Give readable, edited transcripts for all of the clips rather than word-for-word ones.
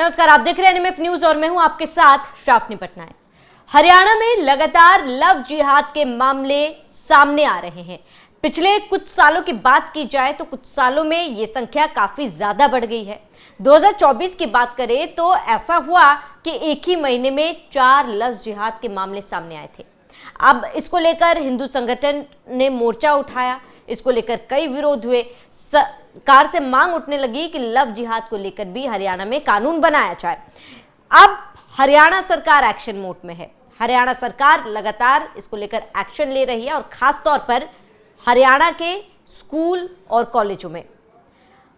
नमस्कार, आप देख रहे हैं एनएमएफ न्यूज और मैं हूं आपके साथ शाफनी पटनायक। हरियाणा में लगातार लव जिहाद के मामले सामने आ रहे हैं। पिछले कुछ सालों की बात की जाए तो कुछ सालों में ये संख्या काफी ज्यादा बढ़ गई है। 2024 की बात करें तो ऐसा हुआ कि एक ही महीने में 4 लव जिहाद के मामले सामने आए थे। अब इसको लेकर हिंदू संगठन ने मोर्चा उठाया, इसको लेकर कई विरोध हुए। सरकार से मांग उठने लगी कि लव जिहाद को लेकर भी हरियाणा में कानून बनाया जाए। अब हरियाणा सरकार एक्शन मोड में है। हरियाणा सरकार लगातार इसको लेकर एक्शन ले रही है और खास तौर पर हरियाणा के स्कूल और कॉलेजों में।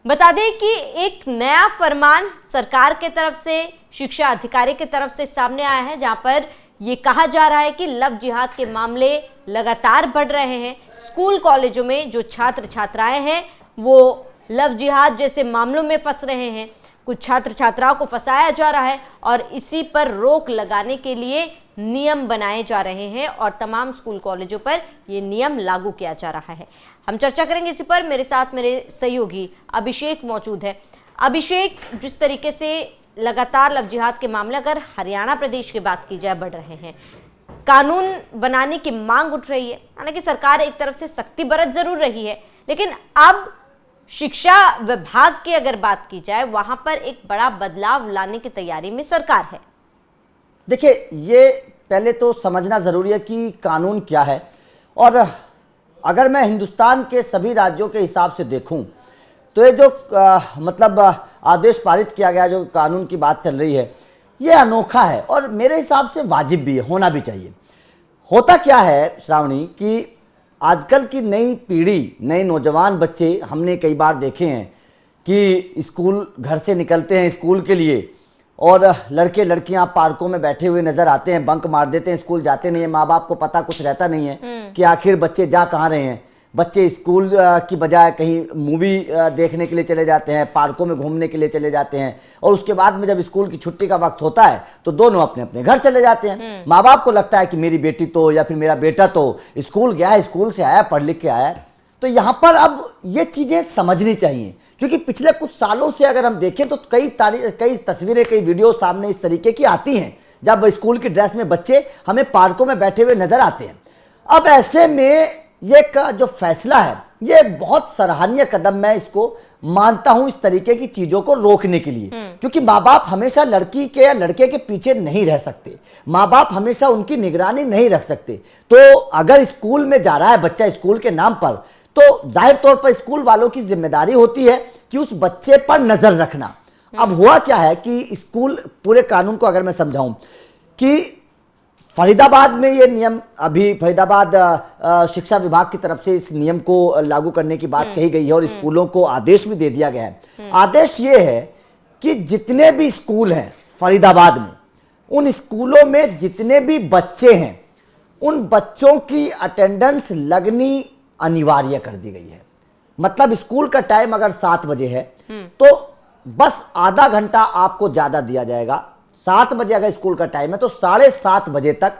बता दें कि एक नया फरमान सरकार के तरफ से, शिक्षा अधिकारी की तरफ से सामने आया है, जहां पर ये कहा जा रहा है कि लव जिहाद के मामले लगातार बढ़ रहे हैं। स्कूल कॉलेजों में जो छात्र छात्राएं हैं वो लव जिहाद जैसे मामलों में फंस रहे हैं। कुछ छात्र छात्राओं को फंसाया जा रहा है और इसी पर रोक लगाने के लिए नियम बनाए जा रहे हैं और तमाम स्कूल कॉलेजों पर ये नियम लागू किया जा रहा है। हम चर्चा करेंगे इसी पर। मेरे साथ मेरे सहयोगी अभिषेक मौजूद है। अभिषेक, जिस तरीके से लगातार लव जिहाद के मामले अगर हरियाणा प्रदेश की बात की जाए बढ़ रहे हैं, कानून बनाने की मांग उठ रही है। हालांकि सरकार एक तरफ से सख्ती बरत जरूर रही है, लेकिन अब शिक्षा विभाग की अगर बात की जाए वहां पर एक बड़ा बदलाव लाने की तैयारी में सरकार है। देखिए, ये पहले तो समझना ज़रूरी है कि कानून क्या है। और अगर मैं हिंदुस्तान के सभी राज्यों के हिसाब से देखूं तो ये जो आदेश पारित किया गया, जो कानून की बात चल रही है, ये अनोखा है और मेरे हिसाब से वाजिब भी है, होना भी चाहिए। होता क्या है श्रावणी कि आजकल की नई पीढ़ी, नए नौजवान बच्चे हमने कई बार देखे हैं कि स्कूल घर से निकलते हैं स्कूल के लिए और लड़के लड़कियां पार्कों में बैठे हुए नजर आते हैं, बंक मार देते हैं, स्कूल जाते नहीं है। माँ बाप को पता कुछ रहता नहीं है कि आखिर बच्चे जा कहाँ रहे हैं। बच्चे स्कूल की बजाय कहीं मूवी देखने के लिए चले जाते हैं, पार्कों में घूमने के लिए चले जाते हैं और उसके बाद में जब स्कूल की छुट्टी का वक्त होता है तो दोनों अपने अपने घर चले जाते हैं। माँ बाप को लगता है कि मेरी बेटी तो या फिर मेरा बेटा तो स्कूल गया है, स्कूल से आया, पढ़ लिख के आया। तो यहाँ पर अब ये चीज़ें समझनी चाहिए, क्योंकि पिछले कुछ सालों से अगर हम देखें तो कई तस्वीरें, कई वीडियो सामने इस तरीके की आती हैं जब स्कूल की ड्रेस में बच्चे हमें पार्कों में बैठे हुए नजर आते हैं। अब ऐसे में ये जो फैसला है ये बहुत सराहनीय कदम मैं इसको मानता हूं, इस तरीके की चीजों को रोकने के लिए। क्योंकि माँ बाप हमेशा लड़की के या लड़के के पीछे नहीं रह सकते, माँ बाप हमेशा उनकी निगरानी नहीं रख सकते। तो अगर स्कूल में जा रहा है बच्चा स्कूल के नाम पर, तो जाहिर तौर पर स्कूल वालों की जिम्मेदारी होती है कि उस बच्चे पर नजर रखना। अब हुआ क्या है कि स्कूल, पूरे कानून को अगर मैं समझाऊं कि फरीदाबाद में ये नियम, अभी फरीदाबाद शिक्षा विभाग की तरफ से इस नियम को लागू करने की बात कही गई है और स्कूलों को आदेश भी दे दिया गया है। आदेश ये है कि जितने भी स्कूल हैं फरीदाबाद में, उन स्कूलों में जितने भी बच्चे हैं उन बच्चों की अटेंडेंस लगनी अनिवार्य कर दी गई है। मतलब स्कूल का टाइम अगर 7 बजे है तो बस आधा घंटा आपको ज्यादा दिया जाएगा। 7 बजे अगर स्कूल का टाइम है तो 7:30 बजे तक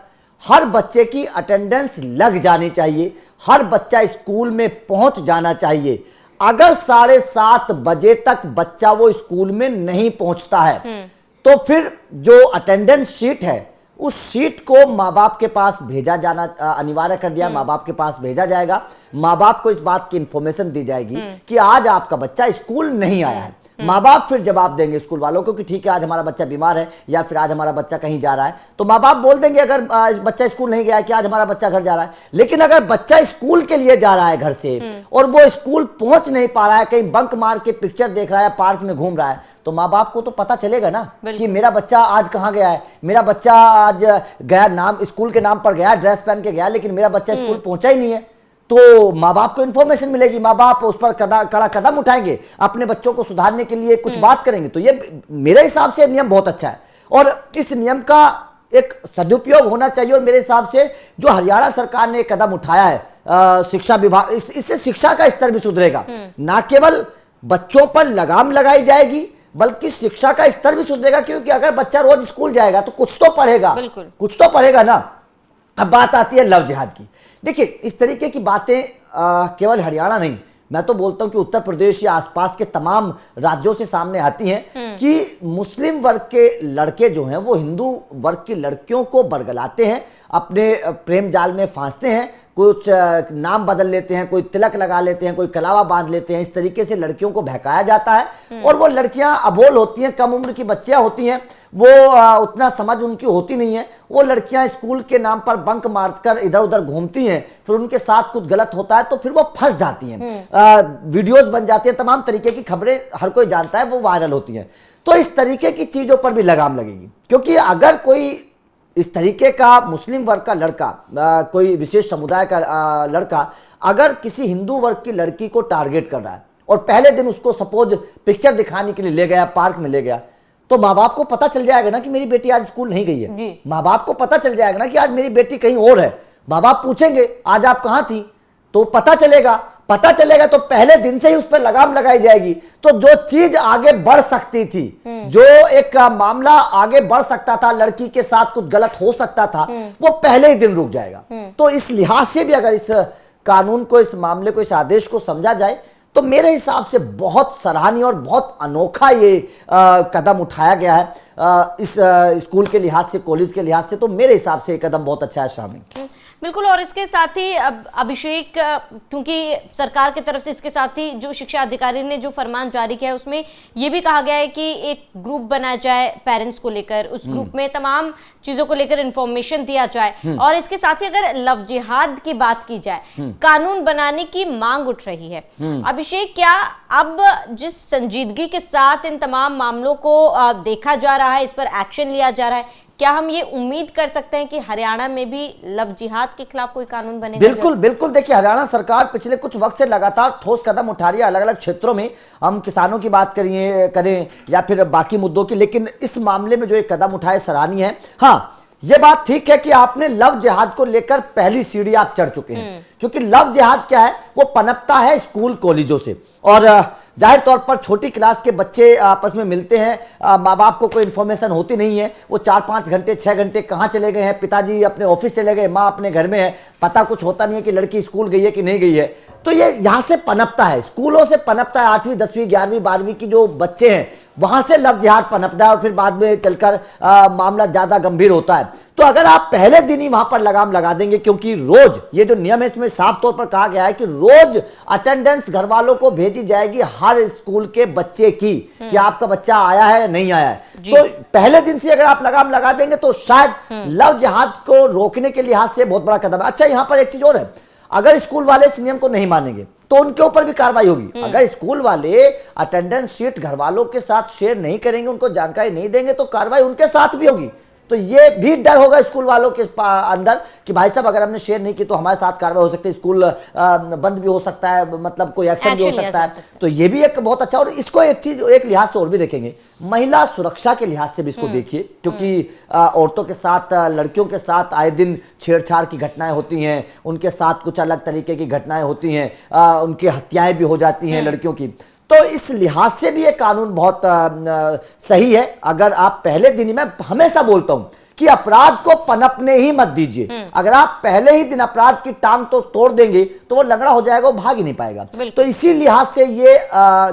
हर बच्चे की अटेंडेंस लग जानी चाहिए, हर बच्चा स्कूल में पहुंच जाना चाहिए। अगर 7:30 बजे तक बच्चा वो स्कूल में नहीं पहुंचता है तो फिर जो अटेंडेंस शीट है उस शीट को माँ बाप के पास भेजा जाना अनिवार्य कर दिया। माँ बाप के पास भेजा जाएगा, माँ बाप को इस बात की इंफॉर्मेशन दी जाएगी कि आज आपका बच्चा स्कूल नहीं आया है। माँ बाप फिर जवाब देंगे स्कूल वालों को कि ठीक है, आज हमारा बच्चा बीमार है या फिर आज हमारा बच्चा कहीं जा रहा है। तो माँ बाप बोल देंगे अगर बच्चा स्कूल नहीं गया है कि आज हमारा बच्चा घर जा रहा है। लेकिन अगर बच्चा स्कूल के लिए जा रहा है घर से और वो स्कूल पहुंच नहीं पा रहा है, कहीं बंक मार के पिक्चर देख रहा है, पार्क में घूम रहा है, तो माँ बाप को तो पता चलेगा ना कि मेरा बच्चा आज कहाँ गया है। मेरा बच्चा आज गया, नाम स्कूल के नाम पर गया, ड्रेस पहन के गया, लेकिन मेरा बच्चा स्कूल पहुंचा ही नहीं है। तो माँ बाप को इन्फॉर्मेशन मिलेगी, माँ बाप उस पर कड़ा कदम उठाएंगे, अपने बच्चों को सुधारने के लिए कुछ बात करेंगे। तो ये मेरे हिसाब से नियम बहुत अच्छा है और इस नियम का एक सदुपयोग होना चाहिए। और मेरे हिसाब से जो हरियाणा सरकार ने कदम उठाया है शिक्षा विभाग, इससे शिक्षा का स्तर भी सुधरेगा। ना केवल बच्चों पर लगाम लगाई जाएगी बल्कि शिक्षा का स्तर भी सुधरेगा, क्योंकि अगर बच्चा रोज स्कूल जाएगा तो कुछ तो पढ़ेगा, कुछ तो पढ़ेगा ना। अब बात आती है लव जिहाद की। देखिए, इस तरीके की बातें केवल हरियाणा नहीं मैं तो बोलता हूं कि उत्तर प्रदेश या आसपास के तमाम राज्यों से सामने आती हैं कि मुस्लिम वर्ग के लड़के जो हैं वो हिंदू वर्ग की लड़कियों को बरगलाते हैं, अपने प्रेम जाल में फांसते हैं, कुछ नाम बदल लेते हैं, कोई तिलक लगा लेते हैं, कोई कलावा बांध लेते हैं। इस तरीके से लड़कियों को बहकाया जाता है और वो लड़कियां अबोल होती हैं, कम उम्र की बच्चियां होती हैं, वो उतना समझ उनकी होती नहीं है। वो लड़कियां स्कूल के नाम पर बंक मारकर इधर उधर घूमती हैं, फिर उनके साथ कुछ गलत होता है तो फिर वो फंस जाती हैं, वीडियोस बन जाती हैं, तमाम तरीके की खबरें हर कोई जानता है वो वायरल होती हैं। तो इस तरीके की चीजों पर भी लगाम लगेगी, क्योंकि अगर कोई इस तरीके का मुस्लिम वर्ग का लड़का, कोई विशेष समुदाय का लड़का अगर किसी हिंदू वर्ग की लड़की को टारगेट कर रहा है और पहले दिन उसको सपोज पिक्चर दिखाने के लिए ले गया, पार्क में ले गया, तो माँ बाप को पता चल जाएगा ना कि मेरी बेटी आज स्कूल नहीं गई है। माँ बाप को पता चल जाएगा ना कि आज मेरी बेटी कहीं और है। माँ बाप पूछेंगे आज आप कहाँ थी, तो पता चलेगा तो पहले दिन से ही उस पर लगाम लगाई जाएगी। तो जो चीज आगे बढ़ सकती थी, जो एक मामला आगे बढ़ सकता था, लड़की के साथ कुछ गलत हो सकता था, वो पहले ही दिन रुक जाएगा। तो इस लिहाज से भी अगर इस कानून को, इस मामले को, इस आदेश को समझा जाए तो मेरे हिसाब से बहुत सराहनीय और बहुत अनोखा ये कदम उठाया गया है इस स्कूल के लिहाज से, कॉलेज के लिहाज से। तो मेरे हिसाब से ये कदम बहुत अच्छा है श्रावणी। बिल्कुल, और इसके साथ ही अब अभिषेक, क्योंकि सरकार की तरफ से इसके साथ ही जो शिक्षा अधिकारी ने जो फरमान जारी किया है उसमें ये भी कहा गया है कि एक ग्रुप बनाया जाए पेरेंट्स को लेकर, उस ग्रुप में तमाम चीजों को लेकर इंफॉर्मेशन दिया जाए। और इसके साथ ही अगर लव जिहाद की बात की जाए, कानून बनाने की मांग उठ रही है। अभिषेक, क्या अब जिस संजीदगी के साथ इन तमाम मामलों को देखा जा रहा है, इस पर एक्शन लिया जा रहा है, क्या हम ये उम्मीद कर सकते हैं कि हरियाणा में भी लव जिहाद के खिलाफ कोई कानून बनेगा? बिल्कुल देखिए, हरियाणा सरकार पिछले कुछ वक्त से लगातार ठोस कदम उठा रही है अलग अलग क्षेत्रों में। हम किसानों की बात करें या फिर बाकी मुद्दों की, लेकिन इस मामले में जो एक कदम उठाए सराहनीय है। हाँ, ये बात ठीक है कि आपने लव जिहाद को लेकर पहली सीढ़ी आप चढ़ चुके हैं, क्योंकि लव जिहाद क्या है, वो पनपता है स्कूल कॉलेजों से। और जाहिर तौर पर छोटी क्लास के बच्चे आपस में मिलते हैं, माँ बाप को कोई इन्फॉर्मेशन होती नहीं है, वो 4-5 घंटे 6 घंटे कहाँ चले गए हैं, पिताजी अपने ऑफिस चले गए, माँ अपने घर में है, पता कुछ होता नहीं है कि लड़की स्कूल गई है कि नहीं गई है। तो ये यहाँ से पनपता है, स्कूलों से पनपता है। 8वीं 10वीं 11वीं 12वीं की जो बच्चे हैं वहां से लव जिहाद पनपता है और फिर बाद में चलकर मामला ज्यादा गंभीर होता है। तो अगर आप पहले दिन ही वहां पर लगाम लगा देंगे, क्योंकि रोज ये जो नियम है इसमें साफ तौर पर कहा गया है कि रोज अटेंडेंस घर वालों को भेजी जाएगी हर स्कूल के बच्चे की, कि आपका बच्चा आया है या नहीं आया है। तो पहले दिन से अगर आप लगाम लगा देंगे तो शायद लव जिहाद को रोकने के लिहाज से बहुत बड़ा कदम है। अच्छा, यहां पर एक चीज और है, अगर स्कूल वाले इस नियम को नहीं मानेंगे तो उनके ऊपर भी कार्रवाई होगी। अगर स्कूल वाले अटेंडेंस शीट घर वालों के साथ शेयर नहीं करेंगे, उनको जानकारी नहीं देंगे, तो कार्रवाई उनके साथ भी होगी। तो ये भी डर होगा स्कूल वालों के अंदर कि भाई साहब अगर हमने शेयर नहीं की तो हमारे साथ कार्रवाई हो सकती है, स्कूल बंद भी हो सकता है, मतलब कोई एक्शन भी हो सकता है। तो ये भी एक बहुत अच्छा, और इसको एक चीज एक लिहाज से और भी देखेंगे, महिला सुरक्षा के लिहाज से भी इसको देखिए, क्योंकि औरतों के साथ, लड़कियों के साथ आए दिन छेड़छाड़ की घटनाएं होती हैं, उनके साथ कुछ अलग तरीके की घटनाएं होती हैं, उनकी हत्याएं भी हो जाती हैं लड़कियों की। तो इस लिहाज से भी ये कानून बहुत सही है। अगर आप पहले दिन ही, मैं हमेशा बोलता हूं कि अपराध को पनपने ही मत दीजिए। अगर आप पहले ही दिन अपराध की टांग तो तोड़ देंगे तो वो लंगड़ा हो जाएगा, वो भाग ही नहीं पाएगा। तो इसी लिहाज से ये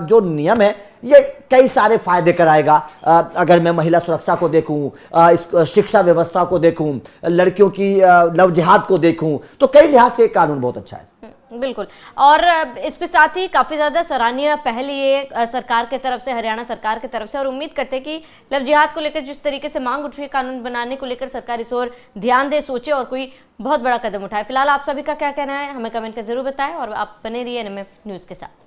जो नियम है ये कई सारे फायदे कराएगा। अगर मैं महिला सुरक्षा को देखूं, शिक्षा व्यवस्था को देखूं, लड़कियों की लव जिहाद को देखूं, तो कई लिहाज से कानून बहुत अच्छा है। बिल्कुल, और इसके साथ ही काफ़ी ज़्यादा सराहनीय पहल ये सरकार की तरफ से, हरियाणा सरकार की तरफ से, और उम्मीद करते हैं कि लव जिहाद को लेकर जिस तरीके से मांग उठ रही है कानून बनाने को लेकर, सरकार इस ओर ध्यान दे, सोचे और कोई बहुत बड़ा कदम उठाए। फिलहाल आप सभी का क्या कहना है हमें कमेंट कर जरूर बताएं और आप बने रहिए NMF न्यूज़ के साथ।